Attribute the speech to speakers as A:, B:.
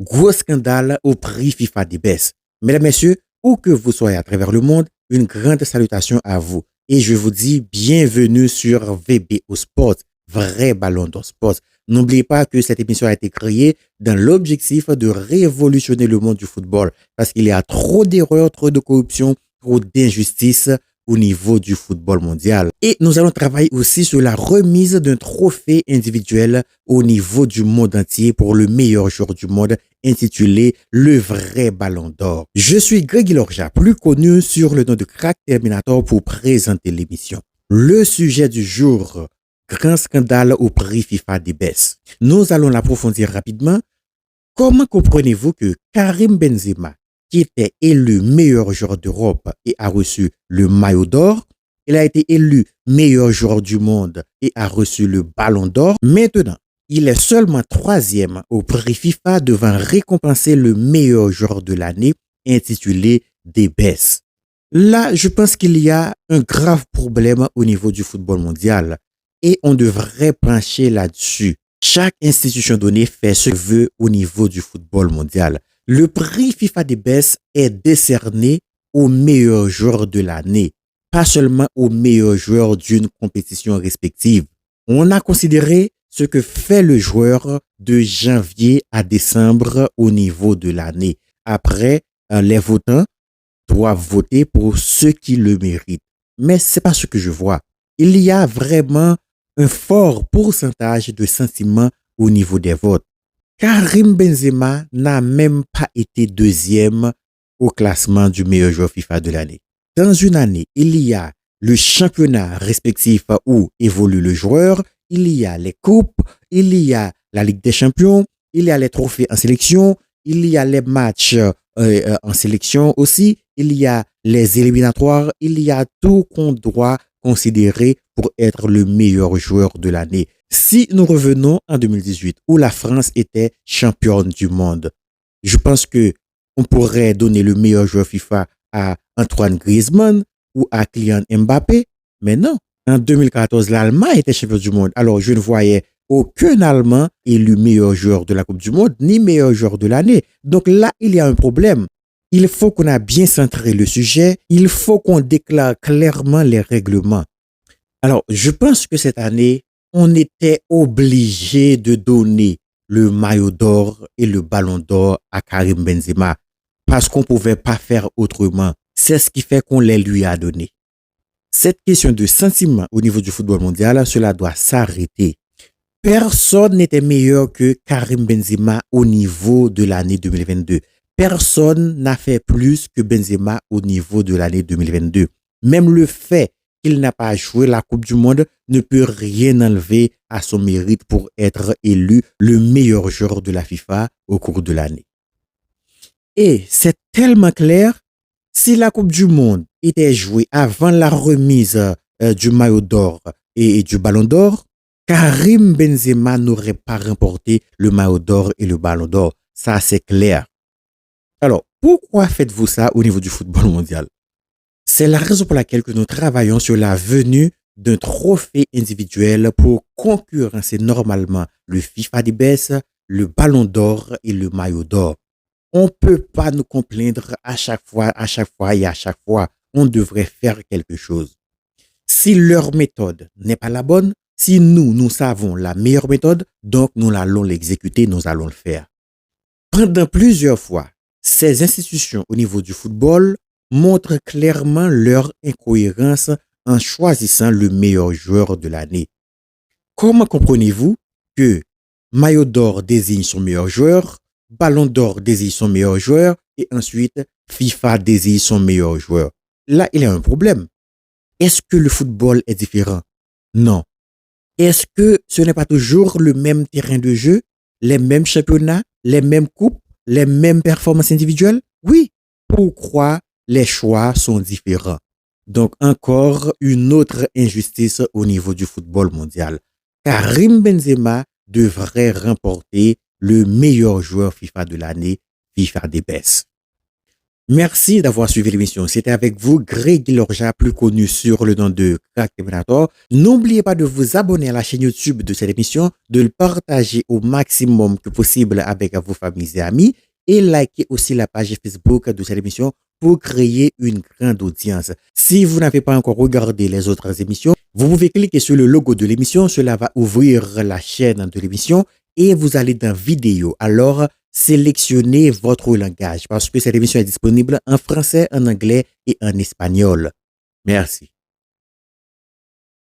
A: Gros scandale au prix FIFA des baisses. Mesdames, Messieurs, où que vous soyez à travers le monde, une grande salutation à vous. Et je vous dis bienvenue sur VBO Sport, vrai ballon d'or sport. N'oubliez pas que cette émission a été créée dans l'objectif de révolutionner le monde du football parce qu'il y a trop d'erreurs, trop de corruption, trop d'injustice au niveau du football mondial. Et nous allons travailler aussi sur la remise d'un trophée individuel au niveau du monde entier pour le meilleur joueur du monde intitulé Le Vrai Ballon d'Or. Je suis Greg Lorja, plus connu sur le nom de Crack Terminator pour présenter l'émission. Le sujet du jour, grand scandale au prix FIFA des baisses. Nous allons l'approfondir rapidement. Comment comprenez-vous que Karim Benzema, qui était élu meilleur joueur d'Europe et a reçu le maillot d'or, il a été élu meilleur joueur du monde et a reçu le ballon d'or. Maintenant, il est seulement troisième au prix FIFA devant récompenser le meilleur joueur de l'année intitulé des baisses. Là, je pense qu'il y a un grave problème au niveau du football mondial et on devrait pencher là-dessus. Chaque institution donnée fait ce qu'elle veut au niveau du football mondial. Le prix FIFA des baisses est décerné aux meilleurs joueurs de l'année, pas seulement aux meilleurs joueurs d'une compétition respective. On a considéré ce que fait le joueur de janvier à décembre au niveau de l'année. Après, les votants doivent voter pour ceux qui le méritent. Mais c'est pas ce que je vois. Il y a vraiment un fort pourcentage de sentiments au niveau des votes. Karim Benzema n'a même pas été deuxième au classement du meilleur joueur FIFA de l'année. Dans une année, il y a le championnat respectif où évolue le joueur, il y a les coupes, il y a la Ligue des Champions, il y a les trophées en sélection, il y a les matchs en sélection aussi, il y a les éliminatoires, il y a tout qu'on doit considérer pour être le meilleur joueur de l'année. Si nous revenons en 2018 où la France était championne du monde, je pense que on pourrait donner le meilleur joueur FIFA à Antoine Griezmann ou à Kylian Mbappé, mais non. En 2014, l'Allemagne était champion du monde. Alors, je ne voyais aucun Allemand élu meilleur joueur de la Coupe du Monde, ni meilleur joueur de l'année. Donc là, il y a un problème. Il faut qu'on a bien centré le sujet. Il faut qu'on déclare clairement les règlements. Alors, je pense que cette année, on était obligé de donner le maillot d'or et le ballon d'or à Karim Benzema parce qu'on ne pouvait pas faire autrement. C'est ce qui fait qu'on les lui a donnés. Cette question de sentiment au niveau du football mondial, cela doit s'arrêter. Personne n'était meilleur que Karim Benzema au niveau de l'année 2022. Personne n'a fait plus que Benzema au niveau de l'année 2022. Même le fait qu'il n'a pas joué la Coupe du Monde ne peut rien enlever à son mérite pour être élu le meilleur joueur de la FIFA au cours de l'année. Et c'est tellement clair, si la Coupe du Monde était jouée avant la remise du maillot d'or et du ballon d'or, Karim Benzema n'aurait pas remporté le maillot d'or et le ballon d'or. Ça, c'est clair. Alors, pourquoi faites-vous ça au niveau du football mondial? C'est la raison pour laquelle que nous travaillons sur la venue d'un trophée individuel pour concurrencer normalement le FIFA des baisses, le ballon d'or et le maillot d'or. On ne peut pas nous complaindre à chaque fois et à chaque fois. On devrait faire quelque chose. Si leur méthode n'est pas la bonne, si nous savons la meilleure méthode, donc nous allons l'exécuter, nous allons le faire. Pendant plusieurs fois, ces institutions au niveau du football montrent clairement leur incohérence en choisissant le meilleur joueur de l'année. Comment comprenez-vous que maillot d'or désigne son meilleur joueur, ballon d'or désigne son meilleur joueur et ensuite FIFA désigne son meilleur joueur? Là, il y a un problème. Est-ce que le football est différent? Non. Est-ce que ce n'est pas toujours le même terrain de jeu, les mêmes championnats, les mêmes coupes, les mêmes performances individuelles? Oui. Pourquoi les choix sont différents? Donc, encore une autre injustice au niveau du football mondial. Karim Benzema devrait remporter le meilleur joueur FIFA de l'année, FIFA des baisses. Merci d'avoir suivi l'émission. C'était avec vous, Greg Lorja, plus connu sur le nom de Crack Terminator. N'oubliez pas de vous abonner à la chaîne YouTube de cette émission, de le partager au maximum que possible avec vos familles et amis et likez aussi la page Facebook de cette émission pour créer une grande audience. Si vous n'avez pas encore regardé les autres émissions, vous pouvez cliquer sur le logo de l'émission. Cela va ouvrir la chaîne de l'émission et vous allez dans vidéo. Alors, sélectionnez votre langage parce que cette émission est disponible en français, en anglais et en espagnol. Merci.